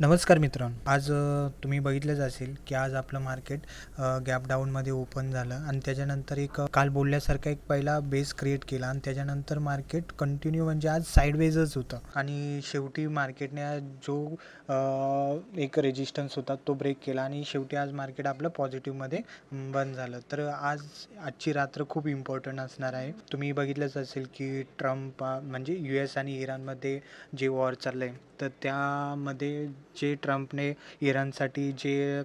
नमस्कार मित्रांनो. आज तुम्ही बघितलंच असेल की आज आपलं मार्केट गॅप डाऊनमध्ये ओपन झालं आणि त्याच्यानंतर एक काल बोलल्यासारखा एक पहिला बेस क्रिएट केला आणि त्याच्यानंतर मार्केट कंटिन्यू म्हणजे आज साईडवेजच होतं आणि शेवटी मार्केटने आज जो एक रेजिस्टन्स होता तो ब्रेक केला आणि शेवटी आज मार्केट आपलं पॉझिटिव्हमध्ये बंद झालं. तर आजची रात्र खूप इम्पॉर्टंट असणार आहे. तुम्ही बघितलंच असेल की ट्रम्प म्हणजे US आणि इराणमध्ये जे वॉर चाललं आहे तर त्यामध्ये जे ट्रम्पने इराणसाठी जे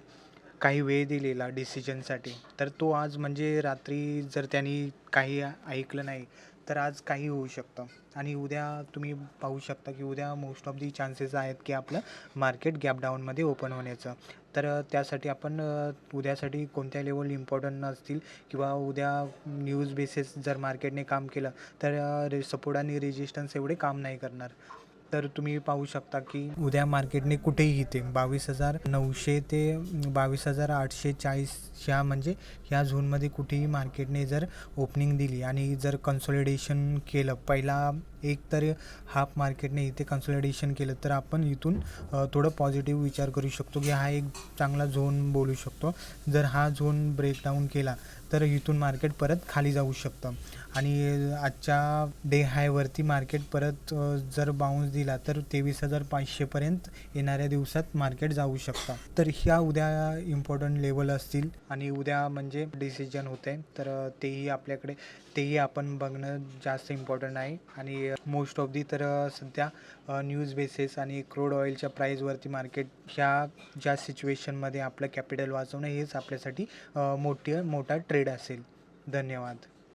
काही वेळ दिलेला डिसिजनसाठी तर तो आज म्हणजे रात्री जर त्यांनी काही ऐकलं नाही तर आज काही होऊ शकतं आणि उद्या तुम्ही पाहू शकता की उद्या मोस्ट ऑफ दी चान्सेस आहेत की आपलं मार्केट गॅप डाऊनमध्ये ओपन होण्याचं. तर त्यासाठी आपण उद्यासाठी कोणत्या लेवल इम्पॉर्टंट नसतील किंवा उद्या न्यूज बेसिस जर मार्केटने काम केलं तर सपोर्ट आणि रेजिस्टन्स एवढे काम नाही करणार. तर तुम्ही पाहू शकता की उद्या मार्केटने कुठेही इथे 22,900 ते 22,840 ह्या म्हणजे ह्या झोनमध्ये कुठेही मार्केटने जर ओपनिंग दिली आणि जर कन्सॉलिडेशन केलं पहिला एक तर हाफ मार्केटने इथे कन्सॉलिडेशन केलं तर आपण इथून थोडं पॉझिटिव्ह विचार करू शकतो की हा एक चांगला झोन बोलू शकतो. जर हा झोन ब्रेकडाऊन केला तर इथून मार्केट परत खाली जाऊ शकतं आणि आजच्या डे हायवरती मार्केट परत जर बाउन्स दिला तर 23,500पर्यंत येणाऱ्या दिवसात मार्केट जाऊ शकतं. तर ह्या उद्या इम्पॉर्टंट लेवल असतील आणि उद्या म्हणजे डिसिजन होते तर तेही आपण बघणं जास्त इम्पॉर्टंट आहे आणि मोस्ट ऑफ दी तर सध्या न्यूज बेसिस आणि क्रूड ऑइलच्या प्राईजवरती मार्केट ह्या ज्या सिच्युएशनमध्ये आपलं कॅपिटल वाचवणं हेच आपल्यासाठी मोठा ट्रेड असेल. धन्यवाद.